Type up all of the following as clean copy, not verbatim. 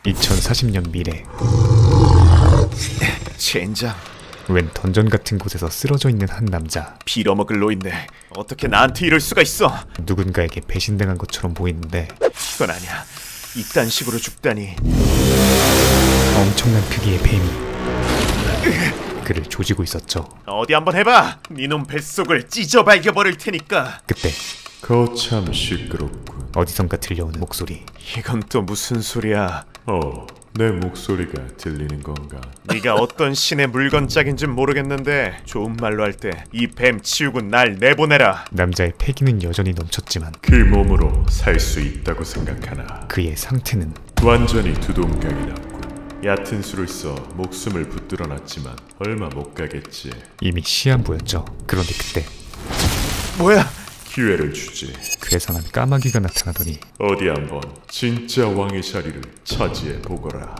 2040년 미래. 젠장. 웬 던전 같은 곳에서 쓰러져 있는 한 남자. 빌어먹을 노인네. 어떻게 나한테 이럴 수가 있어? 누군가에게 배신당한 것처럼 보이는데 이건 아니야. 이딴 식으로 죽다니. 엄청난 크기의 뱀이 그를 조지고 있었죠. 어디 한번 해봐. 니놈 뱃속을 찢어 발겨버릴 테니까. 그때 거참 시끄럽군. 어디선가 들려오는 목소리. 이건 또 무슨 소리야? 내 목소리가 들리는 건가? 네가 어떤 신의 물건짝인진 모르겠는데 좋은 말로 할 때 이 뱀 치우고 날 내보내라. 남자의 패기는 여전히 넘쳤지만 그 몸으로 살 수 있다고 생각하나? 그의 상태는 완전히 두동강이 났군. 얕은 수를 써 목숨을 붙들어 놨지만 얼마 못 가겠지. 이미 시한부였죠. 그런데 그때 뭐야? 기회를 주지. 그에서 난 까마귀가 나타나더니 어디 한번 진짜 왕의 자리를 차지해 보거라.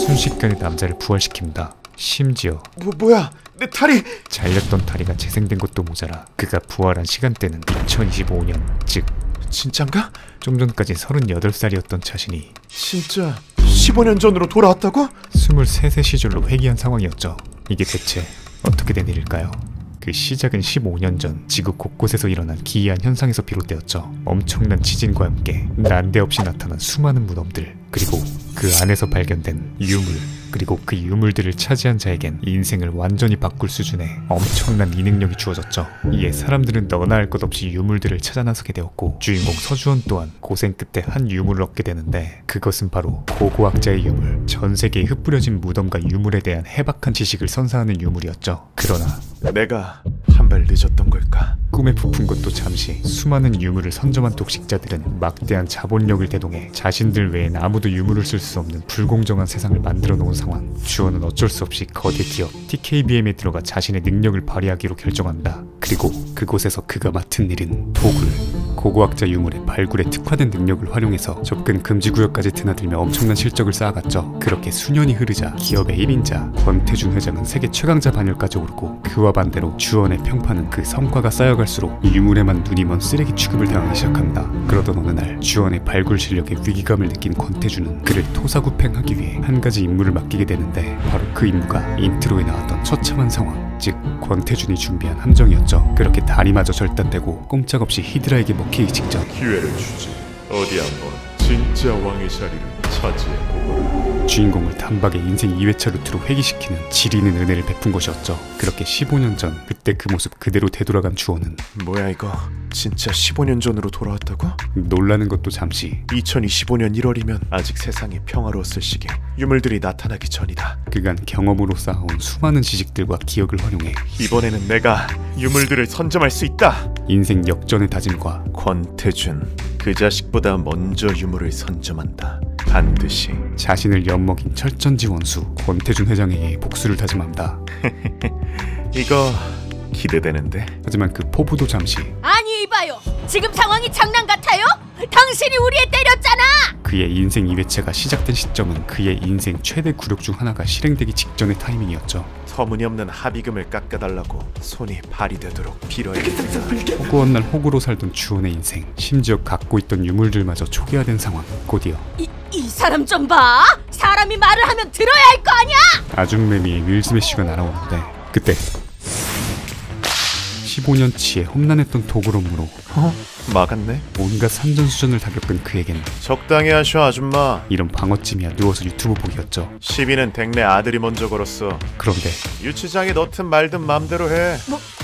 순식간에 남자를 부활시킵니다. 심지어 뭐야? 내 다리! 잘렸던 다리가 재생된 것도 모자라 그가 부활한 시간대는 2025년, 즉 진짠가? 좀 전까지 38살이었던 자신이 진짜 15년 전으로 돌아왔다고? 23세 시절로 회귀한 상황이었죠. 이게 대체 어떻게 된 일일까요? 그 시작은 15년 전 지구 곳곳에서 일어난 기이한 현상에서 비롯되었죠. 엄청난 지진과 함께 난데없이 나타난 수많은 무덤들, 그리고 그 안에서 발견된 유물, 그리고 그 유물들을 차지한 자에겐 인생을 완전히 바꿀 수준의 엄청난 이 능력이 주어졌죠. 이에 사람들은 너나 할 것 없이 유물들을 찾아 나서게 되었고 주인공 서주원 또한 고생 끝에 한 유물을 얻게 되는데 그것은 바로 고고학자의 유물, 전 세계에 흩뿌려진 무덤과 유물에 대한 해박한 지식을 선사하는 유물이었죠. 그러나 내가 한 발 늦었던 걸까? 꿈에 부푼 것도 잠시 수많은 유물을 선점한 독식자들은 막대한 자본력을 대동해 자신들 외엔 아무도 유물을 쓸 수 없는 불공정한 세상을 만들어 놓은 상황. 주원은 어쩔 수 없이 거대 기업 TKBM에 들어가 자신의 능력을 발휘하기로 결정한다. 그리고 그곳에서 그가 맡은 일은 도굴, 고고학자 유물의 발굴에 특화된 능력을 활용해서 접근 금지구역까지 드나들며 엄청난 실적을 쌓아갔죠. 그렇게 수년이 흐르자 기업의 1인자 권태준 회장은 세계 최강자 반열까지 오르고 그와 반대로 주원의 평판은 그 성과가 쌓여갈수록 유물에만 눈이 먼 쓰레기 취급을 당하기 시작합니다. 그러던 어느 날 주원의 발굴 실력에 위기감을 느낀 권태준은 그를 토사구팽하기 위해 한 가지 임무를 맡기게 되는데 바로 그 임무가 인트로에 나왔던 처참한 상황, 즉 권태준이 준비한 함정이었죠. 그렇게 다리마저 절단되고 꼼짝없이 히드라에게 먹히기 직전 기회를 주지. 어디 한번 진짜 왕의 자리를 차지해 보거라. 주인공을 단박에 인생 2회차 루트로 회귀시키는 지리는 은혜를 베푼 것이었죠. 그렇게 15년 전 그때 그 모습 그대로 되돌아간 주원은 뭐야 이거? 진짜 15년 전으로 돌아왔다고? 놀라는 것도 잠시 2025년 1월이면 아직 세상이 평화로웠을 시기. 유물들이 나타나기 전이다. 그간 경험으로 쌓아온 수많은 지식들과 기억을 활용해 이번에는 내가 유물들을 선점할 수 있다. 인생 역전의 다짐과 권태준, 그 자식보다 먼저 유물을 선점한다. 반드시. 자신을 엿먹인 철전지 원수 권태준 회장에게 복수를 다짐합니다. 이거 기대되는데? 하지만 그 포부도 잠시 아니 이봐요, 지금 상황이 장난 같아요? 당신이 우리애 때렸잖아! 그의 인생 2회차가 시작된 시점은 그의 인생 최대 굴욕 중 하나가 실행되기 직전의 타이밍이었죠. 터무니없는 합의금을 깎아달라고 손이 발이 되도록 빌어야겠다. 허구한 날 호구로 살던 주원의 인생, 심지어 갖고 있던 유물들마저 초기화된 상황. 곧이어 이 사람 좀 봐! 사람이 말을 하면 들어야 할 거 아니야! 아중매미의 윌 스매시가 날아오는데 그때 15년치의 험난했던 도굴 업무로 막았네? 온갖 산전수전을 다 겪은 그에겐 적당히 하셔 아줌마. 이런 방어찜이야 누워서 유튜브 보기였죠. 시비는 댁내 아들이 먼저 걸었어. 그런데 유치장에 넣든 말든 맘대로 해.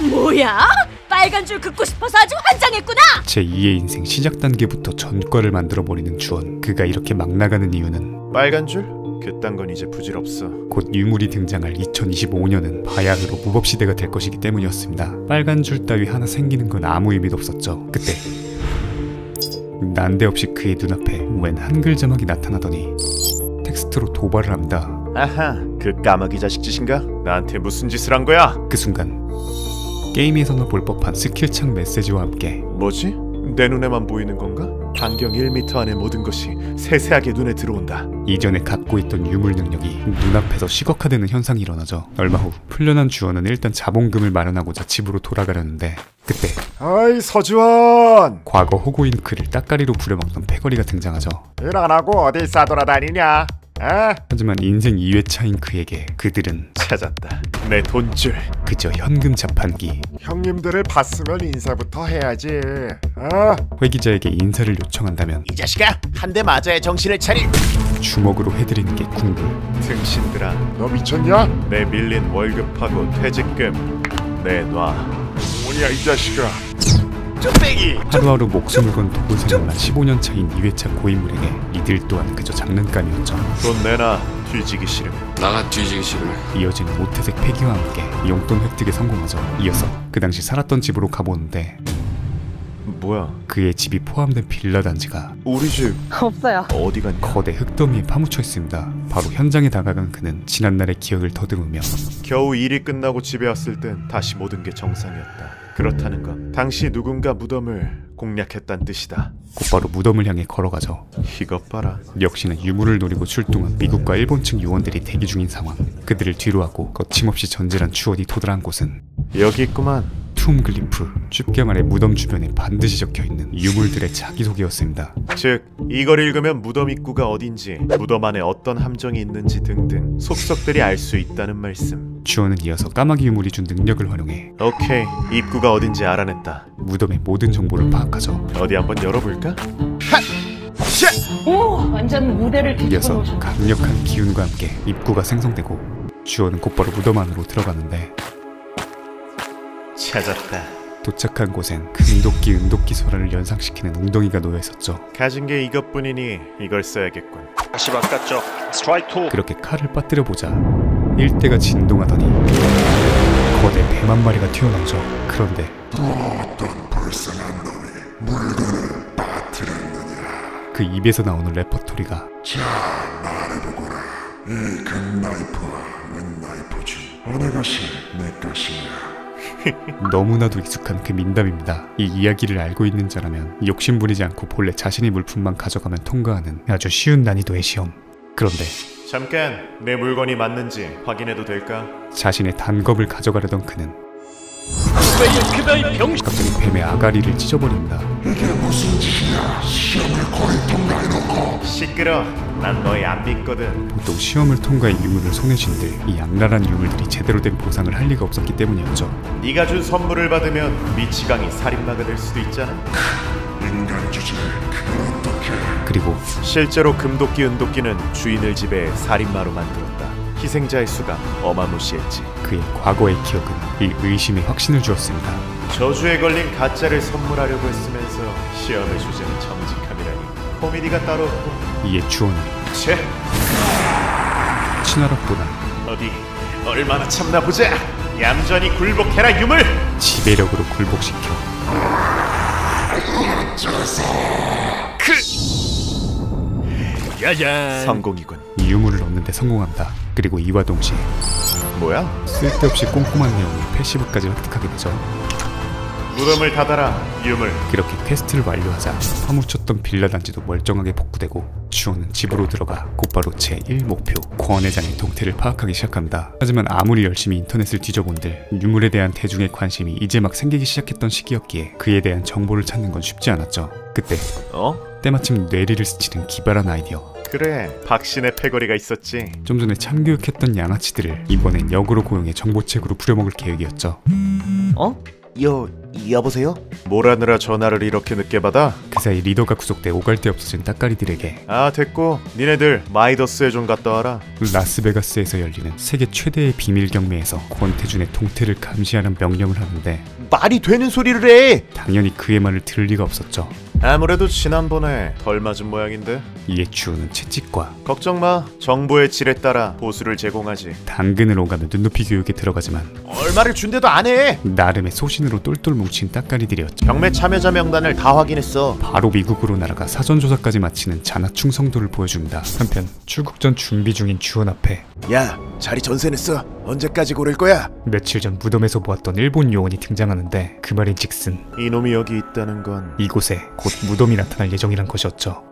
뭐야? 빨간 줄 긋고 싶어서 아주 환장했구나! 제2의 인생 시작 단계부터 전과를 만들어버리는 주원. 그가 이렇게 막 나가는 이유는 빨간 줄? 그딴 건 이제 부질없어. 곧 유물이 등장할 2025년은 바야흐로 무법시대가 될 것이기 때문이었습니다. 빨간 줄 따위 하나 생기는 건 아무 의미도 없었죠. 그때 난데없이 그의 눈앞에 웬 한글 자막이 나타나더니 텍스트로 도발을 합니다. 아하, 그 까마귀 자식 짓인가? 나한테 무슨 짓을 한 거야? 그 순간 게임에서나 볼 법한 스킬창 메시지와 함께 뭐지? 내 눈에만 보이는 건가? 반경 1m 안의 모든 것이 세세하게 눈에 들어온다. 이전에 갖고 있던 유물 능력이 눈앞에서 시각화되는 현상이 일어나죠. 얼마 후 풀려난 주원은 일단 자본금을 마련하고자 집으로 돌아가려는데 그때 어이 서주원, 과거 호구잉크를 따까리로 부려먹던 패거리가 등장하죠. 일 안 하고 어디 싸돌아다니냐? 에? 하지만 인생 2회차인 그에게 그들은 찾았다. 내 돈줄. 그저 현금 자판기. 형님들을 봤으면 인사부터 해야지. 어? 회기자에게 인사를 요청한다면 이 자식아, 한 대 맞아야 정신을 차릴. 주먹으로 해드리는 게 궁극. 등신들아, 너 미쳤냐? 내 밀린 월급하고 퇴직금 내놔. 뭐냐 이 자식아? 쭈빼기. 하루하루 목숨을 건 도구 생활만 15년 차인 2회차 고인물에게 이들 또한 그저 장난감이었죠. 돈 내놔. 뒤지기 싫으면. 나가 뒤지기 싫으면. 이어지는 모태색 폐기와 함께 용돈 획득에 성공하죠. 이어서 그 당시 살았던 집으로 가보는데 뭐야? 그의 집이 포함된 빌라 단지가 우리 집 없어요. 어디 갔냐? 거대 흙더미에 파묻혀 있습니다. 바로 현장에 다가간 그는 지난날의 기억을 더듬으며 겨우 일이 끝나고 집에 왔을 땐 다시 모든 게 정상이었다. 그렇다는 건 당시 누군가 무덤을 공략했단 뜻이다. 곧바로 무덤을 향해 걸어가죠. 이것 봐라. 역시나 유물을 노리고 출동한 미국과 일본 측 요원들이 대기 중인 상황. 그들을 뒤로하고 거침없이 전진한 주원이 도달한 곳은 여기 있구만. 툼글리프, 쉽게 말해 무덤 주변에 반드시 적혀있는 유물들의 자기소개였습니다. 즉, 이걸 읽으면 무덤 입구가 어딘지, 무덤 안에 어떤 함정이 있는지 등등 속속들이 알 수 있다는 말씀. 주원은 이어서 까마귀 유물이 준 능력을 활용해 오케이, 입구가 어딘지 알아냈다. 무덤의 모든 정보를 파악하죠. 어디 한번 열어볼까? 오, 완전 무대를 뒤집어 이어서 놓으셨네. 강력한 기운과 함께 입구가 생성되고 주원은 곧바로 무덤 안으로 들어가는데 찾았다. 도착한 곳엔 금도끼 은도끼 소란을 연상시키는 웅덩이가 놓여있었죠. 가진 게 이것뿐이니 이걸 써야겠군. 다시 바꿨죠. 스트라이크 2. 그렇게 칼을 빠뜨려보자 일대가 진동하더니 거대 뱀 한 마리가 튀어나오죠. 그런데 그 입에서 나오는 레퍼토리가 너무나도 익숙한 그 민담입니다. 이 이야기를 알고 있는 자라면 욕심부리지 않고 본래 자신의 물품만 가져가면 통과하는 아주 쉬운 난이도의 시험. 그런데 잠깐, 내 물건이 맞는지 확인해도 될까? 자신의 단겁을 가져가려던 그는 갑자기 뱀의 아가리를 찢어버립니다. 시끄러. 난 너희 안 믿거든. 보통 시험을 통과해 유물을 손에 쥔들 이 악랄한 유물들이 제대로 된 보상을 할 리가 없었기 때문이었죠. 네가 준 선물을 받으면 미치광이 살인마가 될 수도 있잖아. 그리고 실제로 금도끼 은도끼는 주인을 지배해 살인마로 만들었다. 희생자의 수가 어마무시했지. 그의 과거의 기억은 이 의심에 확신을 주었습니다. 저주에 걸린 가짜를 선물하려고 했으면서 시험의 주제는 정직함이라니. 코미디가 따로 없고. 이에 주원은 채, 친화력보단 어디 얼마나 참나 보자. 얌전히 굴복해라 유물. 지배력으로 굴복시켜 성공이군. 유물을 얻는 데 성공한다. 그리고 이와 동시에 뭐야? 쓸데없이 꼼꼼한 내용의 패시브까지 획득하게 되죠. 무덤을 닫아라 유물. 그렇게 퀘스트를 완료하자 파묻혔던 빌라 단지도 멀쩡하게 복구되고 주원은 집으로 들어가 곧바로 제1목표 권 회장의 동태를 파악하기 시작합니다. 하지만 아무리 열심히 인터넷을 뒤져본들 유물에 대한 대중의 관심이 이제 막 생기기 시작했던 시기였기에 그에 대한 정보를 찾는 건 쉽지 않았죠. 그때 때마침 뇌리를 스치는 기발한 아이디어. 그래, 박신의 패거리가 있었지. 좀 전에 참교육했던 양아치들을 이번엔 역으로 고용해 정보책으로 부려먹을 계획이었죠. 여보세요? 뭘 하느라 전화를 이렇게 늦게 받아? 그 사이 리더가 구속돼 오갈 데 없어진 따까리들에게 아, 됐고 니네들 마이더스에 좀 갔다 와라. 라스베가스에서 열리는 세계 최대의 비밀 경매에서 권태준의 동태를 감시하는 명령을 하는데 말이 되는 소리를 해. 당연히 그의 말을 들을 리가 없었죠. 아무래도 지난번에 덜 맞은 모양인데. 이에 주호는 채찍과 걱정 마, 정보의 질에 따라 보수를 제공하지. 당근을 오가며 눈높이 교육에 들어가지만 얼마를 준대도 안 해. 나름의 소신으로 똘똘 뭉친 따까리들이었죠. 경매 참여자 명단을 다 확인했어. 바로 미국으로 날아가 사전조사까지 마치는 잔화충 성도를 보여줍니다. 한편 출국 전 준비 중인 주원 앞에 야, 자리 전세 냈어. 언제까지 고를 거야? 며칠 전 무덤에서 보았던 일본 요원이 등장하는데 그 말인즉슨 이놈이 여기 있다는 건 이곳에 곧 무덤이 나타날 예정이란 것이었죠.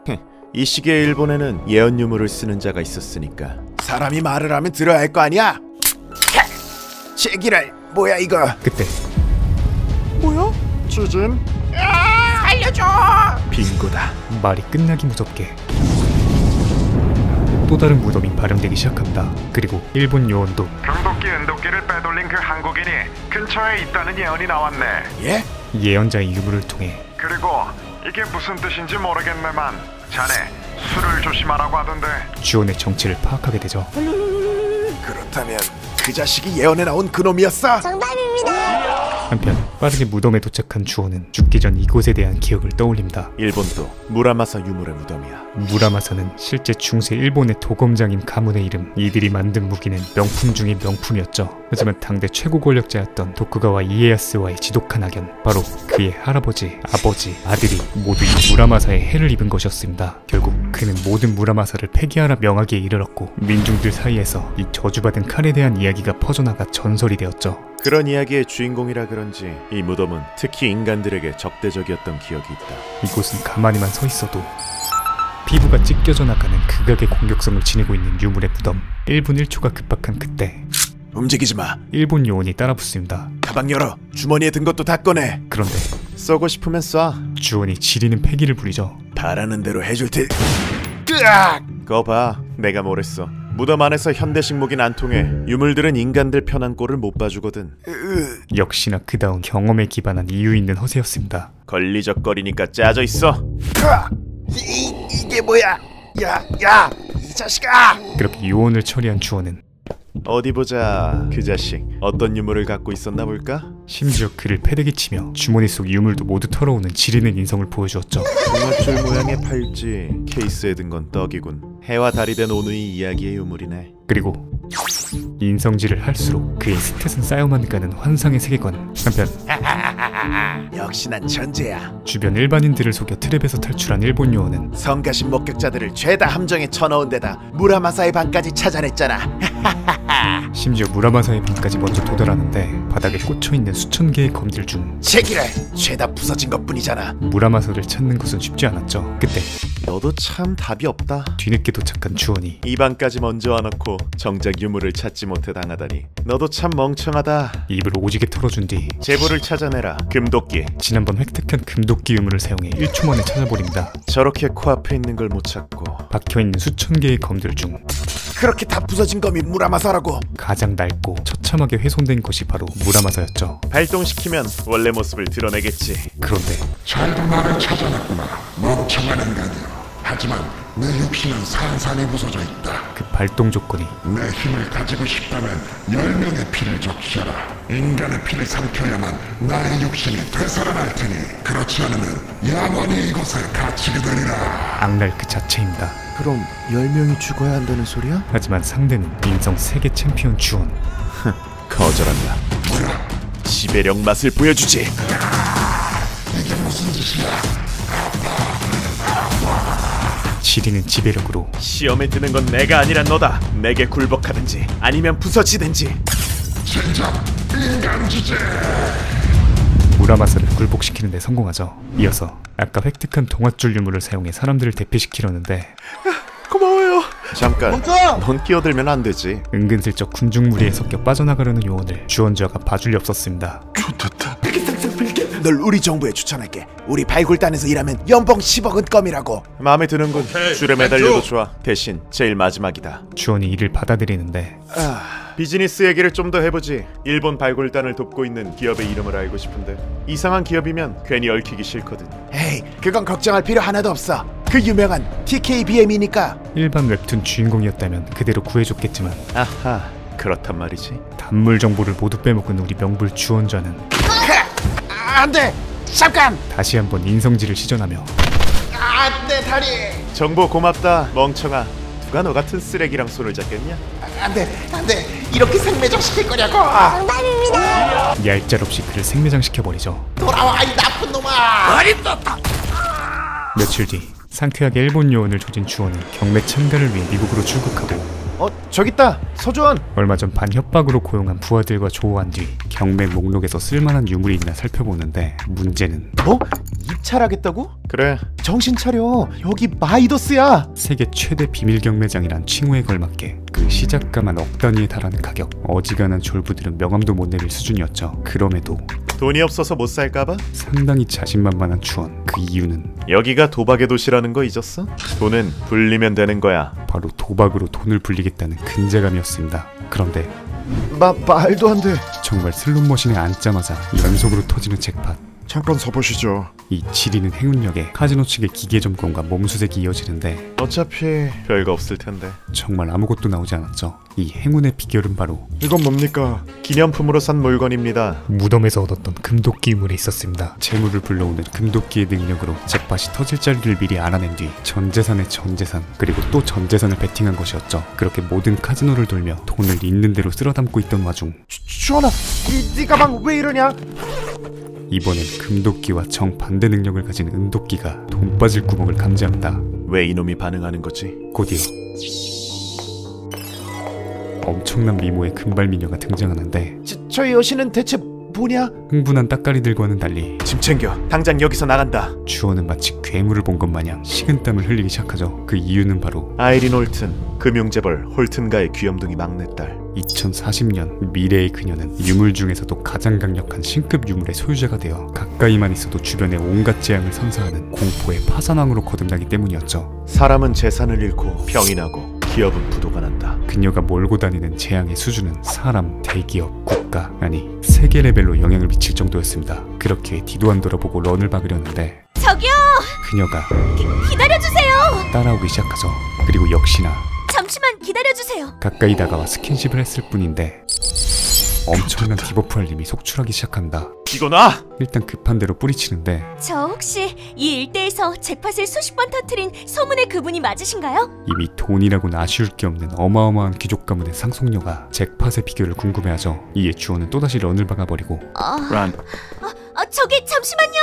이 시기에 일본에는 예언 유물을 쓰는 자가 있었으니까. 사람이 말을 하면 들어야 할 거 아니야? 제기랄, 뭐야 이거? 그때 뭐야? 지진? 빙고다. 말이 끝나기 무섭게 또 다른 무덤이 발현되기 시작합니다. 그리고 일본 요원도 경도끼 은도끼를 빼돌린 그 한국인이 근처에 있다는 예언이 나왔네. 예? 예언자의 유물을 통해 그리고 이게 무슨 뜻인지 모르겠네만 자네 술을 조심하라고 하던데. 주원의 정체를 파악하게 되죠. 그렇다면 그 자식이 예언에 나온 그놈이었어? 한편 빠르게 무덤에 도착한 주원은 죽기 전 이곳에 대한 기억을 떠올립니다. 일본도 무라마사 유물의 무덤이야. 무라마사는 실제 중세 일본의 도검장인 가문의 이름. 이들이 만든 무기는 명품 중의 명품이었죠. 하지만 당대 최고 권력자였던 도쿠가와 이에야스와의 지독한 악연, 바로 그의 할아버지, 아버지, 아들이 모두 이 무라마사에 해를 입은 것이었습니다. 결국 그는 모든 무라마사를 폐기하라 명하기에 이르렀고 민중들 사이에서 이 저주받은 칼에 대한 이야기가 퍼져나가 전설이 되었죠. 그런 이야기의 주인공이라 그런지 이 무덤은 특히 인간들에게 적대적이었던 기억이 있다. 이곳은 가만히만 서 있어도 피부가 찢겨져 나가는 극악의 공격성을 지니고 있는 유물의 무덤. 1분 1초가 급박한 그때 움직이지 마. 일본 요원이 따라붙습니다. 가방 열어. 주머니에 든 것도 다 꺼내. 그런데 쏘고 싶으면 쏴. 주원이 지리는 패기를 부리죠. 바라는 대로 해줄 테. 으악! 그거 봐, 내가 뭐랬어. 무덤 안에서 현대식 무기는 안 통해. 유물들은 인간들 편한 꼴을 못 봐주거든. 역시나 그다운 경험에 기반한 이유 있는 허세였습니다. 걸리적거리니까 짜져 있어. 으악! 이게 뭐야? 야, 이 자식아! 그렇게 요원을 처리한 주원은 어디 보자. 그 자식 어떤 유물을 갖고 있었나 볼까? 심지어 그를 패대기 치며 주머니 속 유물도 모두 털어오는 지리는 인성을 보여주었죠. 동아줄 모양의 팔찌. 케이스에 든 건 떡이군. 해와 달이 된 오누이 이야기의 유물이네. 그리고 인성질을 할수록 그의 스탯은 쌓여만 가는 환상의 세계관. 한편 역시 난 천재야. 주변 일반인들을 속여 트랩에서 탈출한 일본 요원은 성가신 목격자들을 죄다 함정에 쳐넣은 데다 무라마사의 방까지 찾아냈잖아. 심지어 무라마사의 방까지 먼저 도달하는데 바닥에 꽂혀있는 수천 개의 검들 중 제기랄, 죄다 부서진 것뿐이잖아. 무라마사를 찾는 것은 쉽지 않았죠. 그때 너도 참 답이 없다. 뒤늦게 도착한 주원이 이 방까지 먼저 와놓고 정작 유물을 찾지 못해 당하다니. 너도 참 멍청하다. 입을 오지게 털어준 뒤 제보를 찾아내라. 금도끼. 지난번 획득한 금도끼 유물을 사용해 1초 만에 찾아버립니다. 저렇게 코앞에 있는 걸 못 찾고. 박혀있는 수천 개의 검들 중 그렇게 다 부서진 검이 무라마사라고. 가장 낡고 처참하게 훼손된 것이 바로 무라마사였죠. 발동시키면 원래 모습을 드러내겠지. 그런데 잘도 나를 찾아냈구나. 멍청한 인간이여. 하지만 내 육신은 산산이 부서져 있다. 그 발동 조건이 내 힘을 가지고 싶다면 10명의 피를 적셔라. 인간의 피를 삼켜야만 나의 육신이 되살아날 테니 그렇지 않으면 영원히 이곳에 갇히게 되리라. 악랄 그 자체입니다. 그럼 10명이 죽어야 한다는 소리야? 하지만 상대는 인성 세계 챔피언 주원. 거절한다. 지배력 맛을 보여주지. 이게 무슨 짓이야? 지리는 지배력으로 시험에 드는 건 내가 아니라 너다. 내게 굴복하든지 아니면 부서지든지. 진짜 인간 주제. 무라마사를 굴복시키는 데 성공하죠. 이어서 아까 획득한 동아줄 유물을 사용해 사람들을 대피시키려는데 고마워요. 잠깐. 넌 끼어들면 안 되지. 은근슬쩍 군중 무리에 섞여 빠져나가려는 요원을 주원주아가 봐줄 리 없었습니다. 널 우리 정부에 추천할게. 우리 발굴단에서 일하면 연봉 10억은 껌이라고. 마음에 드는군. 줄에 매달려도 좋아. 대신 제일 마지막이다. 주원이 이를 받아들이는데 비즈니스 얘기를 좀 더 해보지. 일본 발굴단을 돕고 있는 기업의 이름을 알고 싶은데 이상한 기업이면 괜히 얽히기 싫거든. 에이, 그건 걱정할 필요 하나도 없어. 그 유명한 TKBM이니까. 일반 웹툰 주인공이었다면 그대로 구해줬겠지만 아하, 그렇단 말이지. 단물 정보를 모두 빼먹은 우리 명불 주원주아는 안돼! 잠깐! 다시 한번 인성질을 시전하며 안돼 다리! 정보 고맙다, 멍청아. 누가 너 같은 쓰레기랑 손을 잡겠냐? 안돼 이렇게 생매장시킬 거냐고. 얄짤없이 그를 생매장시켜버리죠. 돌아와 이 나쁜 놈아. 며칠 뒤 상쾌하게 일본 요원을 조진 주원은 경매 참가를 위해 미국으로 출국하고 저기 있다. 서주원. 얼마 전 반협박으로 고용한 부하들과 조우한 뒤 경매 목록에서 쓸만한 유물이 있나 살펴보는데 문제는 뭐? 입찰하겠다고? 그래. 정신 차려. 여기 마이더스야. 세계 최대 비밀 경매장이란 칭호에 걸맞게 그 시작가만 억 단위에 달하는 가격, 어지간한 졸부들은 명함도 못 내밀 수준이었죠. 그럼에도 돈이 없어서 못 살까봐? 상당히 자신만만한 주원. 그 이유는 여기가 도박의 도시라는 거 잊었어? 돈은 불리면 되는 거야. 바로 도박으로 돈을 불리겠다는 근자감이었습니다. 그런데 말도 안 돼. 정말 슬롯머신에 앉자마자 연속으로 터지는 잭팟. 잠깐 서보시죠. 이 지리는 행운력에 카지노 측의 기계 점검과 몸수색이 이어지는데 어차피 별거 없을 텐데. 정말 아무것도 나오지 않았죠. 이 행운의 비결은 바로 이건 뭡니까? 기념품으로 산 물건입니다. 무덤에서 얻었던 금도끼 유물에 있었습니다. 재물을 불러오는 금도끼의 능력으로 잭팟이 터질 자리를 미리 알아낸 뒤 전재산의 전재산 그리고 또 전재산을 베팅한 것이었죠. 그렇게 모든 카지노를 돌며 돈을 있는 대로 쓸어담고 있던 와중 주원아, 네 가방 왜 이러냐? 이번엔 금도끼와 정반대 능력을 가진 은도끼가 돈 빠질 구멍을 감지합니다. 왜 이놈이 반응하는 거지? 곧이어 엄청난 미모의 금발 미녀가 등장하는데 저 여신은 대체 뭐냐? 흥분한 따까리들과는 달리 짐 챙겨. 당장 여기서 나간다. 주원은 마치 괴물을 본 것 마냥 식은땀을 흘리기 시작하죠. 그 이유는 바로 아이린 홀튼, 금융재벌 홀튼가의 귀염둥이 막내딸. 2040년 미래의 그녀는 유물 중에서도 가장 강력한 신급 유물의 소유자가 되어 가까이만 있어도 주변에 온갖 재앙을 선사하는 공포의 파산왕으로 거듭나기 때문이었죠. 사람은 재산을 잃고 병이 나고 기업은 부도가 난다. 그녀가 몰고 다니는 재앙의 수준은 사람, 대기업, 국가, 아니 세계 레벨로 영향을 미칠 정도였습니다. 그렇게 뒤도 안 돌아보고 런을 박으려는데 저기요! 그녀가 기다려주세요! 따라오기 시작하죠. 그리고 역시나 잠시만 기다려주세요. 가까이 다가와 스킨십을 했을 뿐인데 엄청난 디버프 알림이 속출하기 시작합니다. 이거 놔! 일단 급한 대로 뿌리치는데 저 혹시 이 일대에서 잭팟을 수십 번 터트린 소문의 그분이 맞으신가요? 이미 돈이라고는 아쉬울 게 없는 어마어마한 귀족 가문의 상속녀가 잭팟의 비결을 궁금해하죠. 이에 주원은 또다시 런을 박아버리고 저기 잠시만요.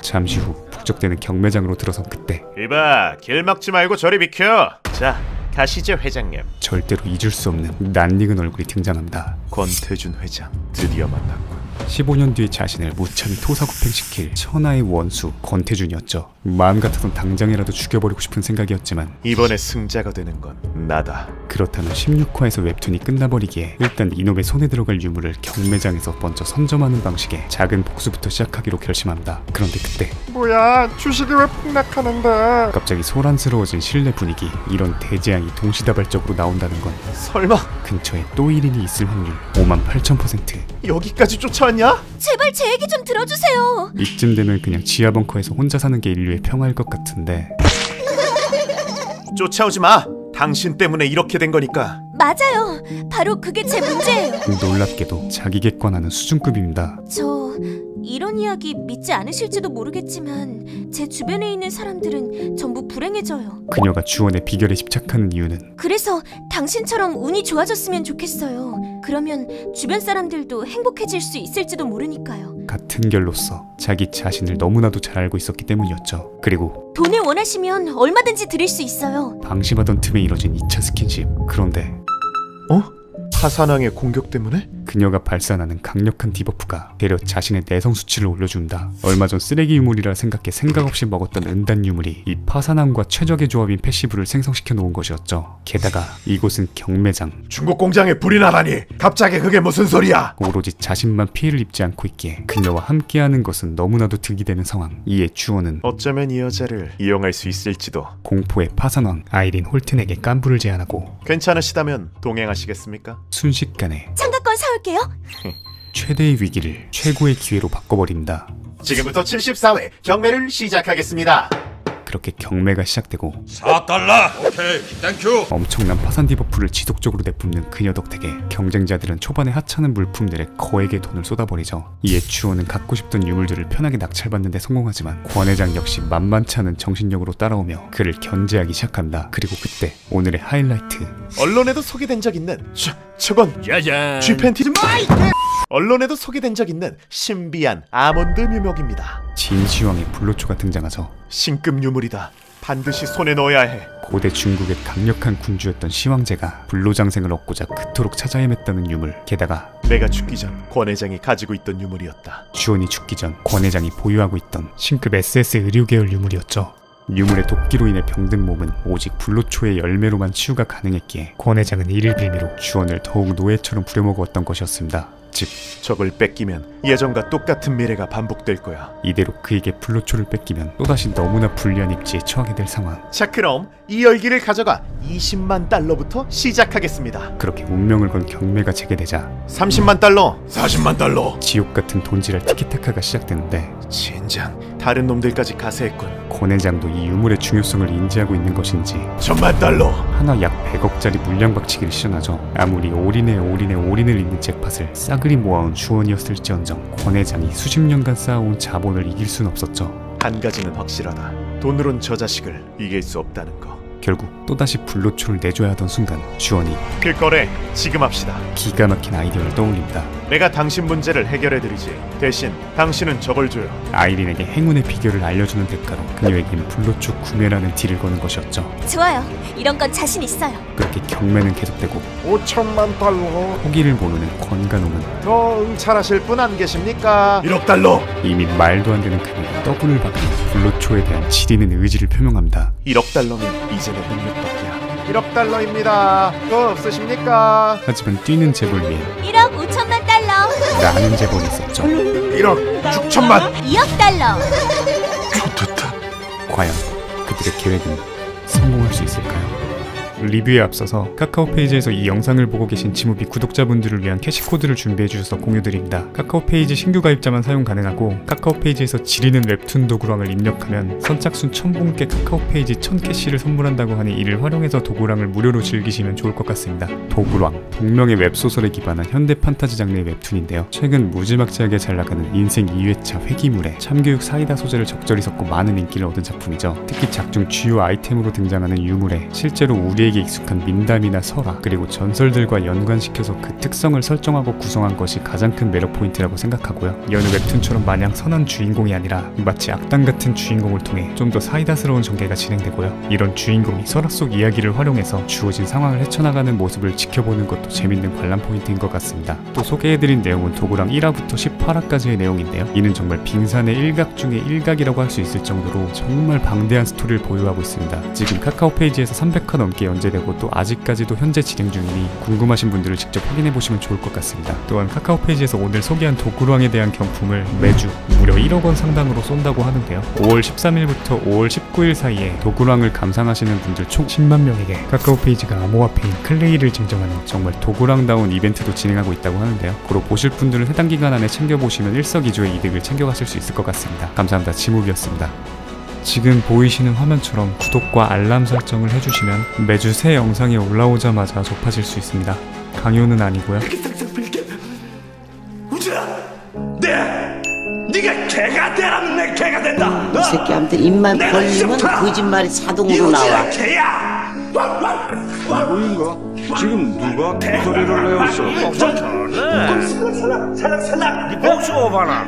잠시 후 북적대는 경매장으로 들어선 그때 이봐, 길 막지 말고 저리 비켜. 자, 가시죠 회장님. 절대로 잊을 수 없는 낯익은 얼굴이 등장합니다. 권태준 회장, 드디어 만났군. 15년 뒤에 자신을 무참히 토사구팽시킬 천하의 원수 권태준이었죠. 마음 같아선 당장이라도 죽여버리고 싶은 생각이었지만 이번에 승자가 되는 건 나다. 그렇다면 16화에서 웹툰이 끝나버리기에 일단 이놈의 손에 들어갈 유물을 경매장에서 먼저 선점하는 방식의 작은 복수부터 시작하기로 결심합니다. 그런데 그때 뭐야, 주식이 왜 폭락하는데? 갑자기 소란스러워진 실내 분위기. 이런 대재앙이 동시다발적으로 나온다는 건 설마 근처에 또 1인이 있을 확률 58,000%. 여기까지 쫓아왔냐? 제발 제 얘기 좀 들어주세요. 이쯤 되면 그냥 지하 벙커에서 혼자 사는 게 인류의 평화일 것 같은데 쫓아오지 마. 당신 때문에 이렇게 된 거니까. 맞아요. 바로 그게 제 문제예요. 놀랍게도 자기 객관하는 수준급입니다. 저 이런 이야기 믿지 않으실지도 모르겠지만 제 주변에 있는 사람들은 전부 불행해져요. 그녀가 주원의 비결에 집착하는 이유는 그래서 당신처럼 운이 좋아졌으면 좋겠어요. 그러면 주변 사람들도 행복해질 수 있을지도 모르니까요. 같은 결로서 자기 자신을 너무나도 잘 알고 있었기 때문이었죠. 그리고 돈을 원하시면 얼마든지 드릴 수 있어요. 방심하던 틈에 이뤄진 2차 스킨십. 그런데 파산왕의 공격 때문에? 그녀가 발산하는 강력한 디버프가 되려 자신의 내성 수치를 올려준다. 얼마 전 쓰레기 유물이라 생각해 생각 없이 먹었던 은단 유물이 이 파산왕과 최적의 조합인 패시브를 생성시켜 놓은 것이었죠. 게다가 이곳은 경매장. 중국 공장에 불이 나다니. 갑자기 그게 무슨 소리야? 오로지 자신만 피해를 입지 않고 있기에 그녀와 함께하는 것은 너무나도 득이 되는 상황. 이에 주원은 어쩌면 이 여자를 이용할 수 있을지도. 공포의 파산왕 아이린 홀튼에게 깐부를 제안하고 괜찮으시다면 동행하시겠습니까? 순식간에 장가권 사올게요. 최대의 위기를 최고의 기회로 바꿔버립니다. 지금부터 74회 경매를 시작하겠습니다. 그렇게 경매가 시작되고 4달러. 오케이, 땡큐. 엄청난 파산 디버프를 지속적으로 내뿜는 그녀 덕택에 경쟁자들은 초반에 하찮은 물품들에 거액의 돈을 쏟아버리죠. 이에 주원은 갖고 싶던 유물들을 편하게 낙찰받는 데 성공하지만 권 회장 역시 만만치 않은 정신력으로 따라오며 그를 견제하기 시작합니다. 그리고 그때 오늘의 하이라이트. 언론에도 소개된 적 있는 저건 짜잔. 쥐팬티 언론에도 소개된 적 있는 신비한 아몬드 묘목입니다. 진시황의 불로초가 등장하죠. 신급 유물이다. 반드시 손에 넣어야 해. 고대 중국의 강력한 군주였던 시황제가 불로장생을 얻고자 그토록 찾아 헤맸다는 유물. 게다가 내가 죽기 전 권 회장이 가지고 있던 유물이었다. 주원이 죽기 전 권 회장이 보유하고 있던 신급 SS 의료계열 유물이었죠. 유물의 도끼로 인해 병든 몸은 오직 불로초의 열매로만 치유가 가능했기에 권 회장은 이를 빌미로 주원을 더욱 노예처럼 부려먹었던 것이었습니다. 즉 저걸 뺏기면 예전과 똑같은 미래가 반복될 거야. 이대로 그에게 불로초를 뺏기면 또다시 너무나 불리한 입지에 처하게 될 상황. 자, 그럼 이 열기를 가져가 20만 달러부터 시작하겠습니다. 그렇게 운명을 건 경매가 재개되자 30만 달러, 40만 달러. 지옥 같은 돈지랄 티키타카가 시작되는데 진장 다른 놈들까지 가세했군. 권 회장도 이 유물의 중요성을 인지하고 있는 것인지 1000만 달러. 하나 약 100억짜리 물량박치기를 시전하죠. 아무리 올인을 잇는 잭팟을 싸그리 모아온 주원이었을지언정 권 회장이 수십 년간 쌓아온 자본을 이길 순 없었죠. 한 가지는 확실하다. 돈으론 저 자식을 이길 수 없다는 거. 결국 또다시 불로초를 내줘야 하던 순간 주원이 그 거래 지금 합시다. 기가 막힌 아이디어를 떠올립니다. 내가 당신 문제를 해결해드리지. 대신 당신은 저걸 줘요. 아이린에게 행운의 비결을 알려주는 대가로 그녀에겐 불로초 구매라는 딜을 거는 것이었죠. 좋아요. 이런 건 자신 있어요. 그렇게 경매는 계속되고 5천만 달러. 호기를 모르는 권가놈은 더 응찰하실 분 안 계십니까? 1억 달러. 이미 말도 안 되는 금액에 더블을 받고 불로초에 대한 지리는 의지를 표명합니다. 1억 달러면 이제는 능력밖이야. 1억 달러입니다. 더 없으십니까? 하지만 뛰는 재벌 위에 1억 5천만 달러. 라는 재벌이 있었죠. 1억 6천만. 2억 달러. 좋겠다. 과연 그들의 계획은 성공할 수 있을까요? 리뷰에 앞서서 카카오 페이지에서 이 영상을 보고 계신 지무비 구독자분들을 위한 캐시코드를 준비해주셔서 공유드립니다. 카카오 페이지 신규 가입자만 사용 가능하고 카카오 페이지에서 지리는 웹툰 도구랑을 입력하면 선착순 1000분께 카카오 페이지 1000캐시를 선물한다고 하니 이를 활용해서 도구랑을 무료로 즐기시면 좋을 것 같습니다. 도구랑, 동명의 웹소설에 기반한 현대 판타지 장르의 웹툰인데요. 최근 무지막지하게 잘나가는 인생 2회차 회기물에 참교육 사이다 소재를 적절히 섞고 많은 인기를 얻은 작품이죠. 특히 작중 주요 아이템으로 등장하는 유물에 실제로 우리에게 익숙한 민담이나 설화 그리고 전설들과 연관시켜서 그 특성을 설정하고 구성한 것이 가장 큰 매력 포인트라고 생각하고요. 여느 웹툰처럼 마냥 선한 주인공이 아니라 마치 악당 같은 주인공을 통해 좀 더 사이다스러운 전개가 진행되고요. 이런 주인공이 설화 속 이야기를 활용해서 주어진 상황을 헤쳐나가는 모습을 지켜보는 것도 재밌는 관람 포인트인 것 같습니다. 또 소개해드린 내용은 도구랑 1화부터 18화까지의 내용인데요. 이는 정말 빙산의 일각 중의 일각이라고 할 수 있을 정도로 정말 방대한 스토리를 보유하고 있습니다. 지금 카카오 페이지에서 300화 넘게 연재되고 또 아직까지도 현재 진행 중이니 궁금하신 분들을 직접 확인해보시면 좋을 것 같습니다. 또한 카카오 페이지에서 오늘 소개한 도구랑에 대한 경품을 매주 무려 1억 원 상당으로 쏜다고 하는데요. 5월 13일부터 5월 19일 사이에 도구랑을 감상하시는 분들 총 10만 명에게 카카오 페이지가 암호화폐인 클레이를 증정하는 정말 도구랑다운 이벤트도 진행하고 있다고 하는데요. 고로 보실 분들은 해당 기간 안에 챙겨보시면 일석이조의 이득을 챙겨가실 수 있을 것 같습니다. 감사합니다. 지무비였습니다. 지금 보이시는 화면처럼 구독과 알람 설정을 해주시면 매주 새 영상이 올라오자마자 접하실 수 있습니다. 강요는 아니고요. 네가 개가 되라면 내 개가 된다. 이 새끼한테 입만 벌리면 거짓말이 자동으로 나와. 개야. 누구인가? 지금 누가 소리를 내었어? 살랑 네 목숨 봐라.